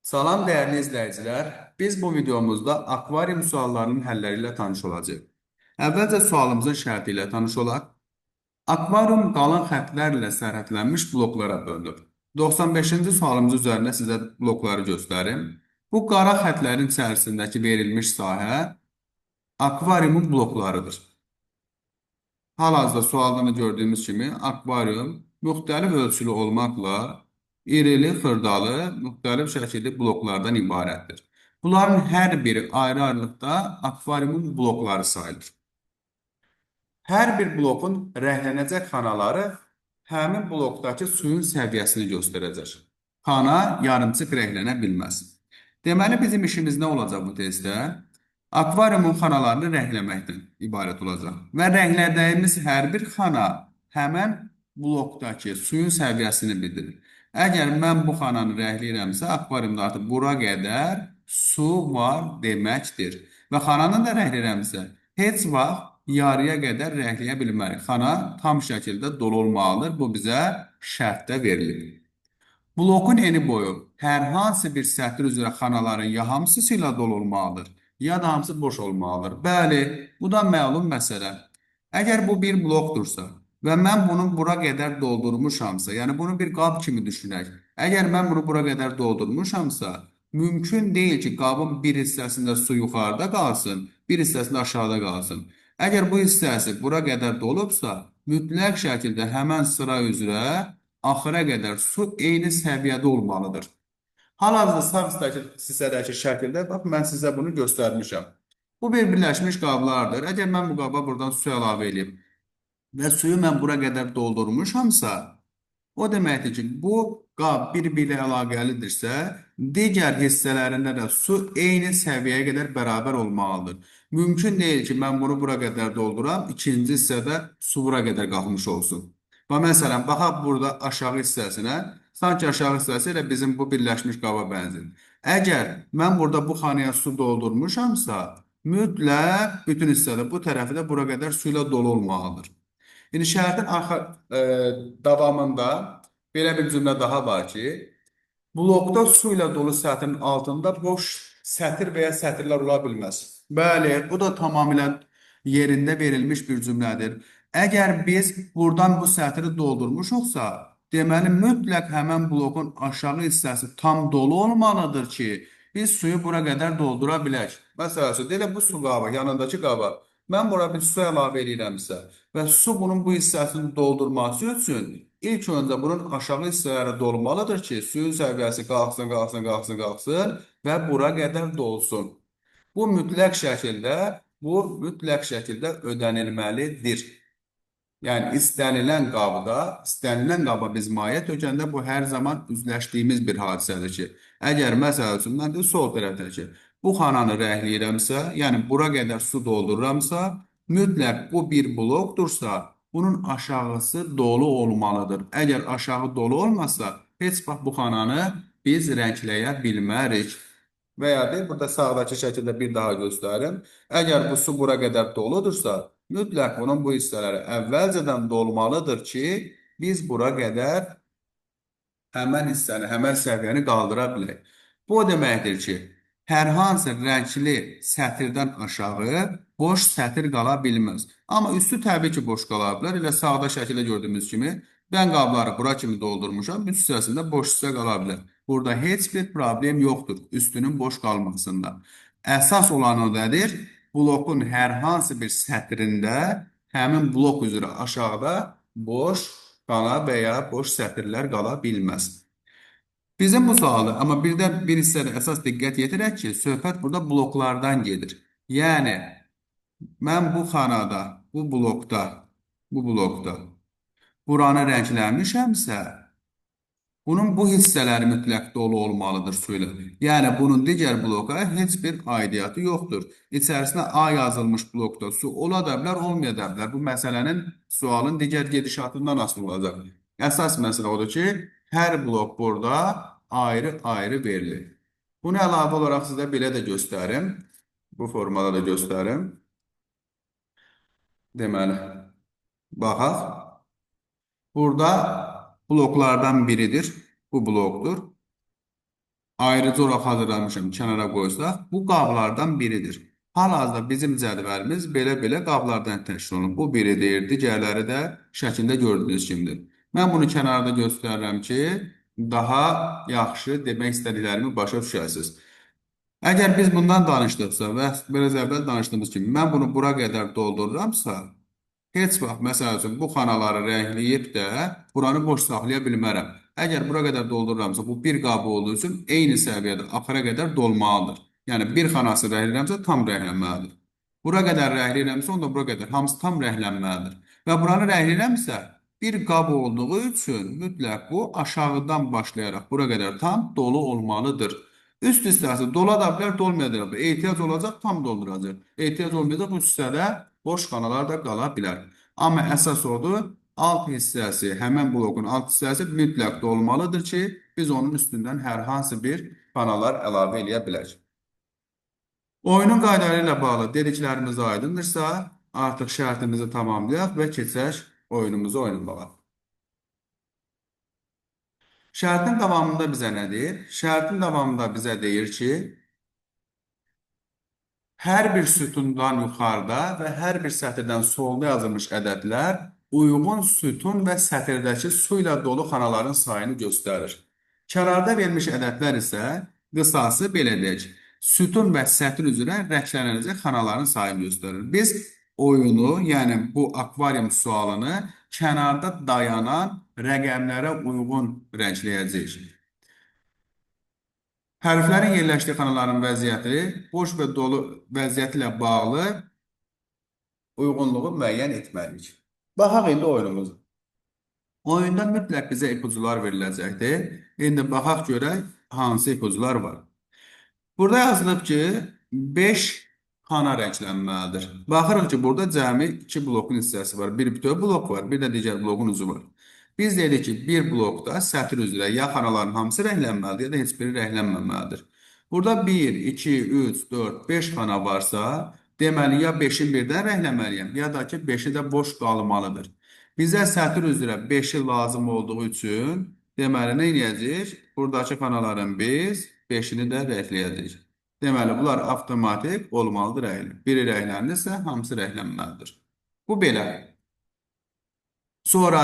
Salam dəyərli izləyicilər. Biz bu videomuzda akvarium suallarının həlləri ilə tanış olacağıq. Əvvəlcə sualımızın şərti ilə tanış olaq. Akvarium qalın xəttlərlə sərhədlənmiş bloklara bölünür. 95-ci sualımız üzərində sizə blokları göstərim. Bu qara xəttlərin içərisindəki verilmiş sahə akvariumun bloklarıdır. Hal-hazırda sualda da gördüyümüz kimi akvarium müxtəlif ölçülü olmaqla irili, xırdalı, müxtəlif şəkilli bloklardan ibarətdir. Bunların hər biri ayrı-ayrılıqda akvariumun blokları sayılır. Hər bir blokun rəhlənəcək xanaları həmin blokdakı suyun səviyyəsini göstərəcək. Xana yarımçıq rəhlənə bilməz. Deməli, bizim işimiz nə olacaq bu testdə? Akvariumun xanalarını rəhləməkdən ibarət olacaq. Və rəhlədiyimiz hər bir xana həmən blokdakı suyun səviyyəsini bildirir. Əgər mən bu xananı rəhləyirəmsə, akvariumda artıq bura qədər su var deməkdir. Və xananı da rəhləyirəmsə, heç vaxt yarıya qədər rəhləyə bilmərik. Xana tam şəkildə dolu olmalıdır. Bu bizə şərtdə verilir. Blokun eni boyu hər hansı bir sətr üzrə xanaların ya hamısı ilə dolu olmalıdır, ya da hamısı boş olmalıdır. Bəli, bu da məlum məsələ. Əgər bu bir blokdursa və mən bunu bura qədər doldurmuşamsa, yəni bunu bir qab kimi düşünək. Əgər mən bunu bura qədər doldurmuşamsa, mümkün deyil ki, qabın bir hissəsində su yuxarıda qalsın, bir hissəsində aşağıda qalsın. Əgər bu hissəsi bura qədər dolubsa, mütləq şəkildə həmən sıra üzrə axıra qədər su eyni səviyyədə olmalıdır. Hal-hazırda sağ hissədəki şəkildə bax mən sizə bunu göstərmişəm. Bu bir birləşmiş qablardır. Əgər mən bu qaba buradan su əlavə edib və suyu mən bura qədər doldurmuşamsa, o deməkdir ki, bu qab bir-biri ilə əlaqəlidirsə, digər hissələrində də su eyni səviyyəyə qədər bərabər olmalıdır. Mümkün deyil ki, mən bunu bura qədər dolduram, ikinci hissədə su bura qədər qalxmış olsun. Və məsələn, baxaq burada aşağı hissəsinə, sanki aşağı hissəsi ilə bizim bu birləşmiş qaba bənzir. Əgər mən burada bu xanaya su doldurmuşamsa, mütləq bütün hissədə bu tərəfi də bura qədər su ilə dolu olmalıdır. İndi şərtin davamında belə bir cümlə daha var ki, blokda su ilə dolu sətrin altında boş sətir və ya sətirlər ola bilməz. Bəli, bu da tamamilə yerində verilmiş bir cümlədir. Əgər biz buradan bu sətri doldurmuşuqsa, deməli mütləq həmən blokun aşağı hissəsi tam dolu olmalıdır ki, biz suyu bura qədər doldura bilək. Məsələn, deyək bu su qabı, yanındakı qaba mən bura bir su əlavə edirəmsə və su bunun bu hissəsini doldurması üçün ilk öncə bunun aşağı hissələri dolmalıdır ki, suyun səviyyəsi qalxsın, qalxsın, qalxsın, qalxsın və bura qədər dolsun. Bu mütləq şəkildə ödənilməlidir. Yəni istənilən qaba biz maye tökəndə bu hər zaman üzləşdiyimiz bir hadisədir ki, əgər məsəl üçün mən də sol tərəfdəki bu xananı rəhləyirəmsə, yəni bura qədər su doldururamsa, mütləq bu bir blokdursa, bunun aşağısı dolu olmalıdır. Əgər aşağı dolu olmasa, heç vaxt bu xananı biz rəngləyə bilmərik. Və ya bir burada sağdakı şəkildə bir daha göstərim. Əgər bu su bura qədər doludursa, mütləq bunun bu hissələri əvvəlcədən dolmalıdır ki, biz bura qədər həmən hissəni, həmən səviyyəni qaldıra bilək. Bu o deməkdir ki, hər hansı rəngli sətirdən aşağı boş sətir qala bilməz. Amma üstü təbii ki, boş qala bilər. Elə sağda şəkildə gördüyümüz kimi, mən qabları bura kimi doldurmuşam, üst hissəsində boş hissə qala bilər. Burada heç bir problem yoxdur üstünün boş qalmasında. Əsas olan o nədir? Blokun hər hansı bir sətrində həmin blok üzrə aşağıda boş qala və ya boş sətirlər qala bilməz. Bizim bu sualı, amma bir hissədə əsas diqqət yetirək ki, söhbət burada bloklardan gedir. Yəni, mən bu xanada, bu blokda buranı rəngləmişəmsə, bunun bu hissələri mütləq dolu olmalıdır su ilə. Yəni, bunun digər bloka heç bir aidiyyatı yoxdur. İçərisinə A yazılmış blokda su ola da bilər, olmaya da bilər. Bu məsələnin, sualın digər gedişatından asılı olacaq. Əsas məsələ odur ki, hər blok burada ayrı-ayrı verilir. Bunu əlavə olaraq sizə belə də göstərim. Bu formada da göstərim. Deməli, baxaq. Burada bloklardan biridir. Bu blokdur. ayrıcı olaraq hazırlamışam kənara qoysaq, bu qablardan biridir. Hal-hazırda bizim cədvəlimiz belə-belə qablardan təşkil olunub. Bu biridir, digərləri də şəkildə gördüyünüz kimidir. Mən bunu kənarda göstərirəm ki, daha yaxşı demək istədiklərimi başa düşəsiniz. Əgər biz bundan danışdıqsa və biraz əvvəl danışdığımız kimi mən bunu bura qədər doldururamsa, heç vaxt, məsəl üçün, bu xanaları rəngləyib də buranı boş saxlaya bilmərəm. Əgər bura qədər doldururamsa, bu bir qabı olduğu üçün eyni səviyyədə axıra qədər dolmalıdır. Yəni, bir xanası rəngləyirəmsə, tam rənglənməlidir. Bura qədər rəngləyirəmsə, onda bura qədər hamısı tam rənglənməlidir. Və buranı rəngləyirəmsə, bir qab olduğu üçün mütləq bu aşağıdan başlayaraq bura qədər tam dolu olmalıdır. Üst hissəsi dola da bilər, dolmaya da bilər. Ehtiyac olacaq, tam dolduracaq. Ehtiyac olmayacaq, bu hissədə boş xanalar da qala bilər. Amma əsas odur, alt hissəsi, həmən blokun alt hissəsi mütləq dolmalıdır ki, biz onun üstündən hər hansı bir xanalar əlavə eləyə bilək. Oyunun qaydaları ilə bağlı dediklərimiz aydındırsa, artıq şərtimizi tamamlayaq və keçək oyunumuzu oynamağa. Şərtin davamında bizə nə deyir? Şərtin davamında bizə deyir ki, hər bir sütundan yuxarıda və hər bir sətirdən solda yazılmış ədədlər uyğun sütun və sətirdəki su ilə dolu xanaların sayını göstərir. Kənarda verilmiş ədədlər isə qısası belə deyək. Sütun və sətir üzrə rəklənəcək xanaların sayını göstərir. Biz oyunu, yəni bu akvarium sualını kənarda dayanan rəqəmlərə uyğun rəngləyəcəyik. Hərflərin yerləşdiyi xanaların vəziyyəti boş və dolu vəziyyəti ilə bağlı uyğunluğu müəyyən etməliyik. Baxaq indi oyunumuza. Oyunda mütləq bizə ipucular veriləcəkdir. İndi baxaq görək hansı ipucular var. Burada yazılıb ki, 5 xana rənglənməlidir. Baxırıq ki, burada cəmi 2 blokun hissəsi var. Bir bütöv blok var, bir də digər blokun ucu var. Biz dedik ki, bir blokda sətir üzrə ya xanaların hamısı rənglənməlidir, ya da heç biri rənglənməməlidir. Burada 1, 2, 3, 4, 5 xana varsa, deməli ya 5-in birdən rənglənməliyəm, ya da ki 5-i də boş qalmalıdır. Bizə sətir üzrə 5-i lazım olduğu üçün, deməli nə edəcəyik? Buradakı xanaların biz 5-ini də rəngləyəcəyik. Deməli, bunlar avtomatik olmalıdır rəngli. Biri rənglənirsə, hamısı rənglənməlidir. Bu belə. Sonra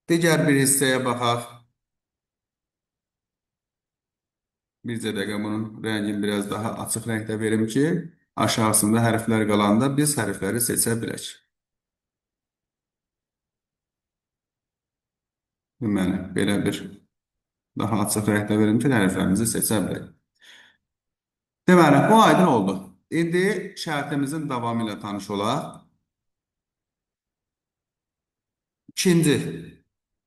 digər bir hissəyə baxaq. Bircə dəqiqə bunun rəngini biraz daha açıq rəngdə verim ki, aşağısında hərflər qalanda biz hərfləri seçə bilək. Deməli, belə bir daha açıq rəngdə verim ki, hərflərimizi seçə bilək. Deməli, bu aydın oldu. İndi şərtimizin davamı ilə tanış olaq. İkinci,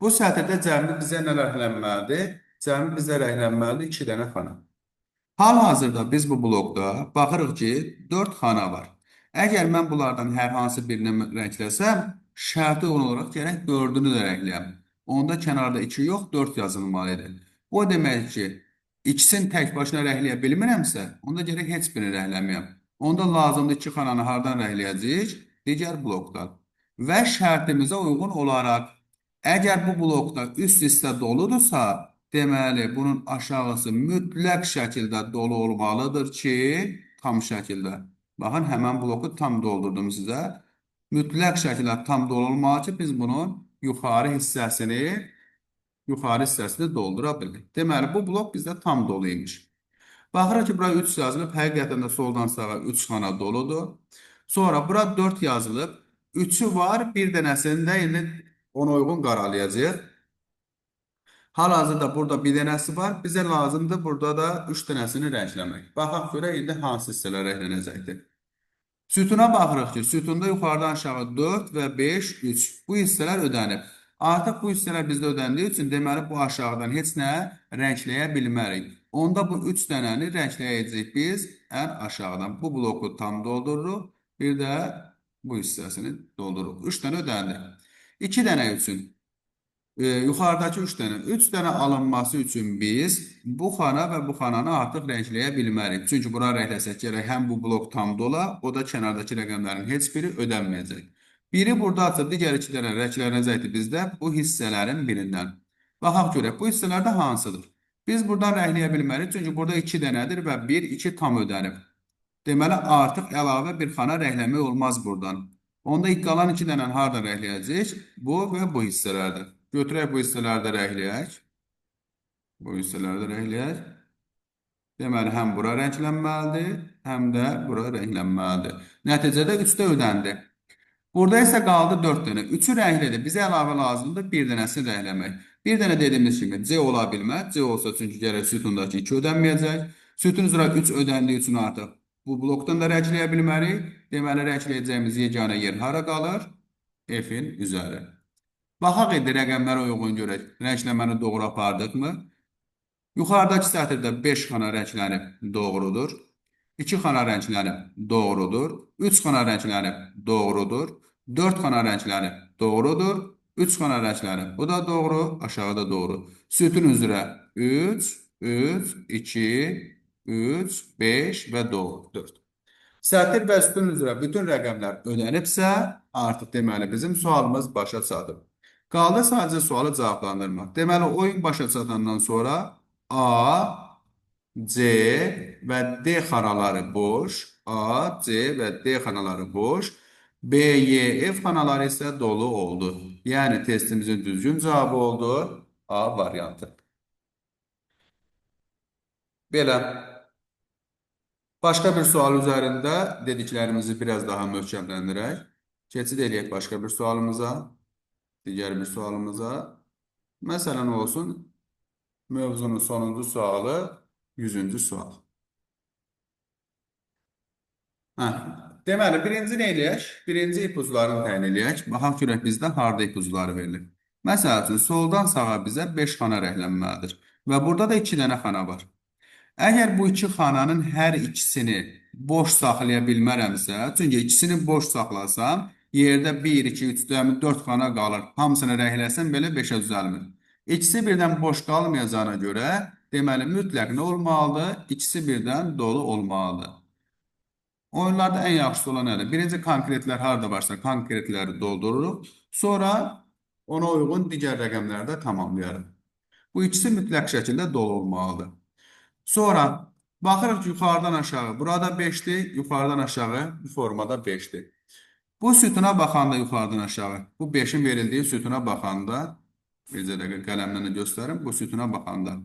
bu sətirdə cəmi bizə nə rəhlənməlidir? Cəmi bizə rəhlənməlidir 2 dənə xana. Hal-hazırda biz bu blokda baxırıq ki, 4 xana var. Əgər mən bunlardan hər hansı birini rəngləsəm, şərti uyğun olaraq gərək 4-ünü də rəngləyəm. Onda kənarda 2 yox, 4 yazılmalıdır. O demək ki, ikisini tək başına rəngləyə bilmirəmsə, onda gərək heç birini rəngləməyəm. Onda lazımdır 2 xananı hardan rəngləyəcəyik? Digər blokdan. Və şərtimizə uyğun olaraq, əgər bu blokda üst hissə doludursa, deməli, bunun aşağısı mütləq şəkildə dolu olmalıdır ki, tam şəkildə. Baxın, həmən bloku tam doldurdum sizə. Mütləq şəkildə tam dolu olmalı ki, biz bunun yuxarı hissəsini doldura bildik. Deməli, bu blok bizdə tam dolu imiş. Baxırıq ki, bura 3 yazılıb, həqiqətən də soldan sağa 3 xana doludur. Sonra bura 4 yazılıb, 3-ü var, bir dənəsini də indi ona uyğun qaralayacaq. Hal-hazırda burada bir dənəsi var. Bizə lazımdır burada da 3 dənəsini rəngləmək. Baxaq görək indi hansı hissələr rənglənəcəkdir. Sütuna baxırıq ki, sütunda yuxarıdan aşağı 4 və 5, 3. Bu hissələr ödənib. Artıq bu hissələr bizdə ödəndiyi üçün deməli bu aşağıdan heç nə rəngləyə bilmərik. Onda bu 3 dənəni rəngləyəcəyik biz ən aşağıdan. Bu bloku tam doldururuq. Bir də bu hissəsini doldururuq. 3 dənə ödəndi. 2 dənə üçün. Yuxarıdakı 3 dənə. 3 dənə alınması üçün biz bu xana və bu xananı artıq rəngləyə bilmərik. Çünki bura rəngləsək gərək həm bu blok tam dola, o da kənardakı rəqəmlərin heç biri ödənməyəcək. Biri buradadsa, digər 2 dənə rənglənəcəkdir bizdə bu hissələrin birindən. Baxaq görək, bu hissələrdə hansıdır? Biz buradan rəhləyə bilmərik, çünki burada 2 dənədir və 1, 2 tam ödənib. Deməli, artıq əlavə bir xana rəhləmək olmaz buradan. Onda ilk qalan 2 dənəni harada rəhləyəcəyik? Bu və bu hissələrdə. Götürək bu hissələrdə rəhləyək. Bu hissələrdə rəhləyək. Deməli, həm bura rənglənməlidir, həm də bura rənglənməlidir. Nəticədə 3-də ödəndi. Burada isə qaldı 4 dənə. 3-ü rənglədir. Bizə əlavə lazımdır 1 dənəsini rəngləmək. Bir dənə dediyimiz kimi C ola bilməz. C olsa çünki gərək sütundakı 2 ödənməyəcək. Sütun üzrə 3 ödəndiyi üçün artıq bu blokdan da rəngləyə bilmərik. Deməli, rəngləyəcəyimiz yeganə yer hara qalır? F-in üzəri. Baxaq indi rəqəmlərə uyğun görək. Rəngləməni doğru apardıqmı? Yuxarıdakı sətirdə 5 xana rənglənib doğrudur. 2 xana rənglənib doğrudur. 3 xana rənglənib doğrudur. 4 xana rənglənib doğrudur. 3 xana rənglənib. Bu da doğru, aşağıda doğru. Sütun üzrə 3, 3, 2, 3, 5 və doğru 4. Sətir və sütun üzrə bütün rəqəmlər ödənibsə, artıq deməli bizim sualımız başa çatıb. Qaldı sadəcə sualı cavablandırmaq. Deməli, oyun başa çatandan sonra A, C və D xanaları boş. A, C və D xanaları boş. B, Y, F xanaları isə dolu oldu. Yəni testimizin düzgün cavabı oldu A variantı. Belə. Başqa bir sual üzərində dediklərimizi biraz daha möhkəmləndirək. Keçid eləyək başqa bir sualımıza, digər bir sualımıza. Məsələn olsun, mövzunun sonuncu sualı 100-cü sual. Deməli, birinci nə eləyək? Birinci ipuclarını təyin eləyək. Baxaq görək bizdə harda ipucları verilir. Məsəl üçün, soldan sağa bizə 5 xana rəhlənməlidir. Və burada da 2 dənə xana var. Əgər bu iki xananın hər ikisini boş saxlaya bilmərəmsə, çünki ikisini boş saxlasam, yerdə 1, 2, 3, 4 xana qalır. Hamısını rəhləsəm belə 5-ə düzəlmir. İkisi birdən boş qalmayacağına görə, deməli mütləq nə olmalıdır? İkisi birdən dolu olmalıdır. Oyunlarda ən yaxşısı olan nədir? Birinci konkretlər harada varsa konkretləri doldururuq. Sonra ona uyğun digər rəqəmləri də tamamlayarıq. Bu ikisi mütləq şəkildə dolu olmalıdır. Sonra baxırıq ki, yuxarıdan aşağı. Burada 5'dir, yuxarıdan aşağı bu formada 5'dir. Bu sütuna baxanda yuxarıdan aşağı. Bu 5'in verildiyi sütuna baxanda, bircə dəqiqə qələmlə də göstərim, bu sütuna baxanda.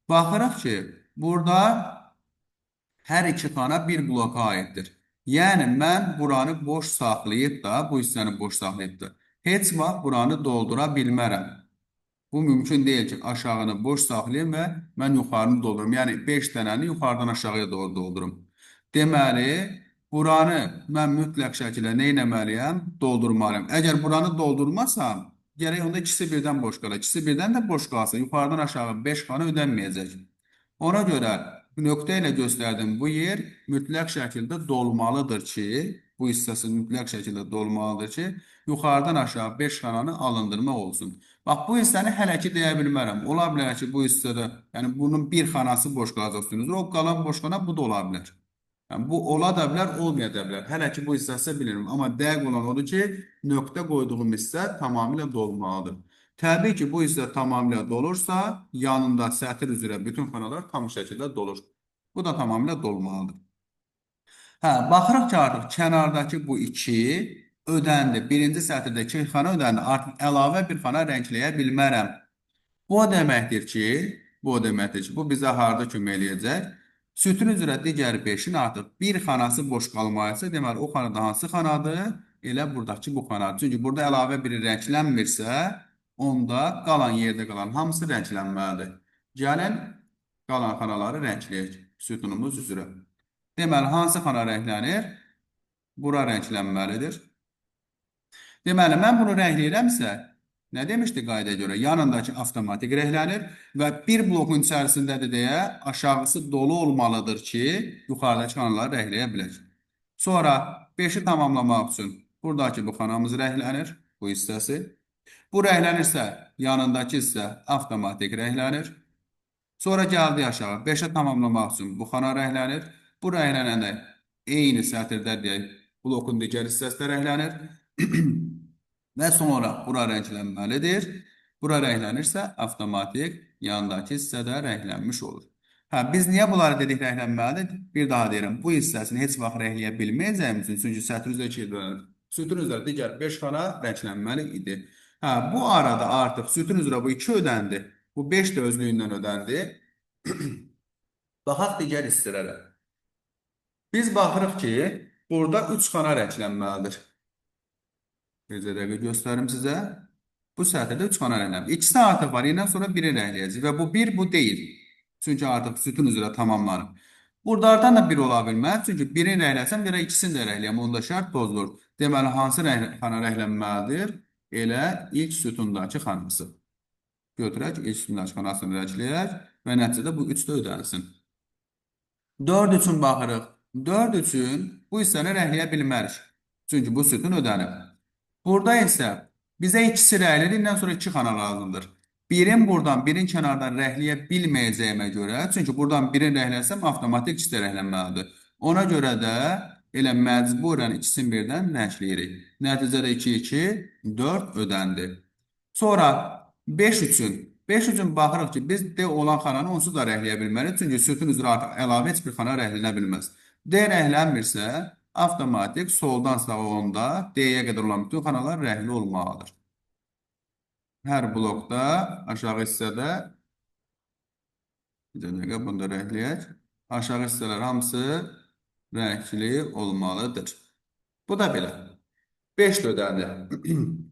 Baxırıq ki, burada hər iki xana bir bloka aiddir. Yəni, mən buranı boş saxlayıb da, bu hissəni boş saxlayıb da, heç vaxt buranı doldura bilmərəm. Bu mümkün deyil ki, aşağını boş saxlayayım və mən yuxarını doldurum. Yəni 5 dənəni yuxarıdan aşağıya doğru doldurum. Deməli, buranı mən mütləq şəkildə nə etməliyəm? Doldurmalıyam. Əgər buranı doldurmasam, gərək onda ikisi birdən boş qala. İkisi birdən də boş qalsa, yuxarıdan aşağı 5 xana ödənməyəcək. Ona görə nöqtə ilə göstərdim bu yer mütləq şəkildə dolmalıdır ki, bu hissəsi mütləq şəkildə dolmalıdır ki, yuxarıdan aşağı 5 xananı alındırmaq olsun. Bax, bu hissəni hələ ki deyə bilmərəm. Ola bilər ki, bu hissədə, yəni bunun bir xanası boş qalacaq üstünüzdə, o qalan boş xana bu da ola bilər. Yəni, bu ola da bilər, olmaya da bilər. Hələ ki bu hissəsi bilmiyorum. Amma dəqiq olan odur ki, nöqtə qoyduğum hissə tamamilə dolmalıdır. Təbii ki, bu hissə tamamilə dolursa, yanında sətir üzrə bütün xanalar tam şəkildə dolur. Bu da tamamilə dolmalıdır. Hə, baxırıq ki, artıq kənardakı bu 2 ödəndi. Birinci sətirdə 2 xana ödəndi. Artıq əlavə bir xana rəngləyə bilmərəm. Bu o deməkdir ki, bu bizə harda kömək eləyəcək? Sütun üzrə digər 5-in artıq bir xanası boş qalmayacaq. Deməli, o xanada hansı xanadır? Elə buradakı bu xanadır. Çünki burada əlavə biri rənglənmirsə, onda qalan yerdə qalan hamısı rənglənməlidir. Gəlin, qalan xanaları rəngləyək sütunumuz üzrə. Deməli, hansı xana rənglənir? Bura rənglənməlidir. Deməli, mən bunu rəngləyirəmsə, nə demişdi qaydaya görə? Yanındakı avtomatik rənglənir və bir blokun içərisindədir deyə aşağısı dolu olmalıdır ki, yuxarıdakı xanaları rəngləyə bilək. Sonra 5-i tamamlamaq üçün buradakı bu xanamız rənglənir, bu hissəsi. Bu rənglənirsə, yanındakı hissə avtomatik rənglənir. Sonra gəldi aşağı. 5-i tamamlamaq üçün bu xana rənglənir. Bu rənglənəndə eyni sətirdə deyək, blokun digər hissəsi də rənglənir. Və sonra bura rənglənməlidir. Bura rənglənirsə, avtomatik yandakı hissə də rənglənmiş olur. Hə, biz niyə bunları dedik rənglənməlidir? Bir daha deyirəm, bu hissəsini heç vaxt rəngləyə bilməyəcəyimiz üçün, çünki sətr üzrə 2 dönür. Sütun üzrə digər 5 xana rənglənməli idi. Hə, bu arada artıq sütun üzrə bu 2 ödəndi. Bu 5 də özlüyündən ödəndi. Baxaq digər hissələrə. Biz baxırıq ki, burada 3 xana rənglənməlidir. Bir dəqiqə göstərim sizə. Bu sətirdə 3 xana rənglənməlidir. İkisi artıq var, yenə sonra biri rəngləyəcək və bu 1, bu deyil. Çünki artıq sütun üzrə tamamlanıb. Buralardan da 1 ola bilməz. Çünki birini rəngləsəm, görə ikisini də rəngləyəm. Onda şərt pozulur. Deməli, hansı xana rənglənməlidir? Elə ilk sütundakı xanası. Götürək, ilk sütundakı xanasını rəngləyək və nəticədə bu 3 də ödənilsin. 4 üçün baxırıq. 4 üçün bu hissəni rəhləyə bilmərik. Çünki bu sütun ödənib. Burada isə bizə ikisi rəhlədindən sonra 2 xana lazımdır. Birin buradan, birin kənardan rəhləyə bilməyəcəyimə görə, çünki buradan birini rəhləsəm, avtomatik ikisi də rəhlənməlidir. Ona görə də elə məcburən ikisini birdən rəhləyirik. Nəticədə 2, 2, 4 ödəndi. Sonra 5 üçün. 5 üçün baxırıq ki, biz D olan xananı onsuz da rəhləyə bilmərik. Çünki sütun üzrə artıq əlavə heç bir xana rəhlənə bilməz. D rəhlənmirsə, avtomatik soldan sağa onda D-yə qədər olan bütün xanalar rəhli olmalıdır. Hər blokda aşağı hissədə bir dəqiqə bunu da rəhləyək. Aşağı hissələr hamısı rəngli olmalıdır. Bu da belə. 5 də ödəndi.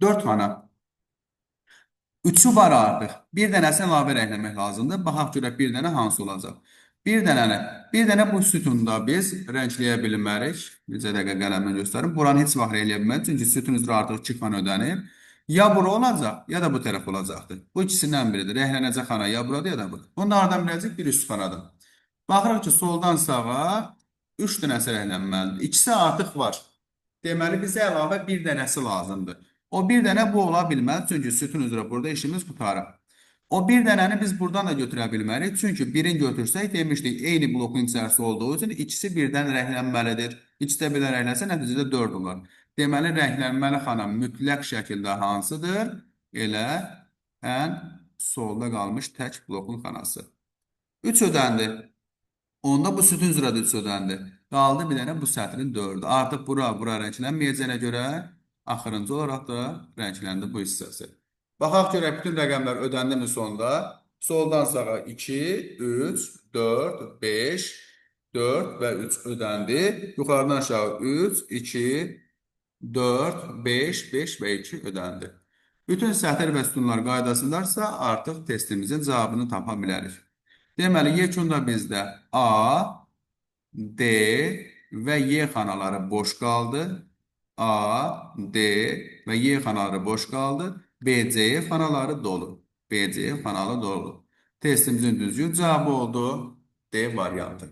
4 xana. Üçü var artıq. Bir dənəsini əlavə rəngləmək lazımdır. Baxaq görək bir dənə hansı olacaq. Bir dənə bu sütunda biz rəngləyə bilmərik. Bizə dəqiqə qələmlə göstərim. Buranı heç vaxt rəngləyə bilmərik. Çünki sütun üzrə artıq 2 xana ödənib. Ya bura olacaq, ya da bu tərəf olacaqdır. Bu ikisindən biridir. Rənglənəcək xana ya buradır, ya da budur. Bunu da hardan biləcək? Bir üst xanadır. Baxırıq ki, soldan sağa 3 dənəsi rənglənməlidir. İkisi artıq var. Deməli, bizə əlavə bir dənəsi lazımdır. O bir dənə bu ola bilməz, çünki sütun üzrə burada işimiz qutarır. O bir dənəni biz buradan da götürə bilmərik, çünki birini götürsək demişdik, eyni blokun içərisi olduğu üçün ikisi birdən rənglənməlidir. İkisi də birdən rənglənsə nəticədə 4 olur. Deməli, rənglənməli xana mütləq şəkildə hansıdır? Elə ən solda qalmış tək blokun xanası. 3 ödəndi. Onda bu sütun üzrə də 3 ödəndi. Qaldı bir dənə bu sətrin 4-ü. Artıq bura rənglənməyəcəyinə görə axırıncı olaraq da rəngləndi bu hissəsi. Baxaq görək bütün rəqəmlər ödəndimi sonda? Soldan sağa 2, 3, 4, 5, 4 və 3 ödəndi. Yuxarıdan aşağı 3, 2, 4, 5, 5 və 2 ödəndi. Bütün sətr və sütunlar qaydasındarsa artıq testimizin cavabını tapa bilərik. Deməli, yekunda bizdə A, D və Y xanaları boş qaldı. A, D və Y xanaları boş qaldı. B, C xanaları dolu. B, C xanalı dolu. Testimizin düzgün cavabı oldu D variantı.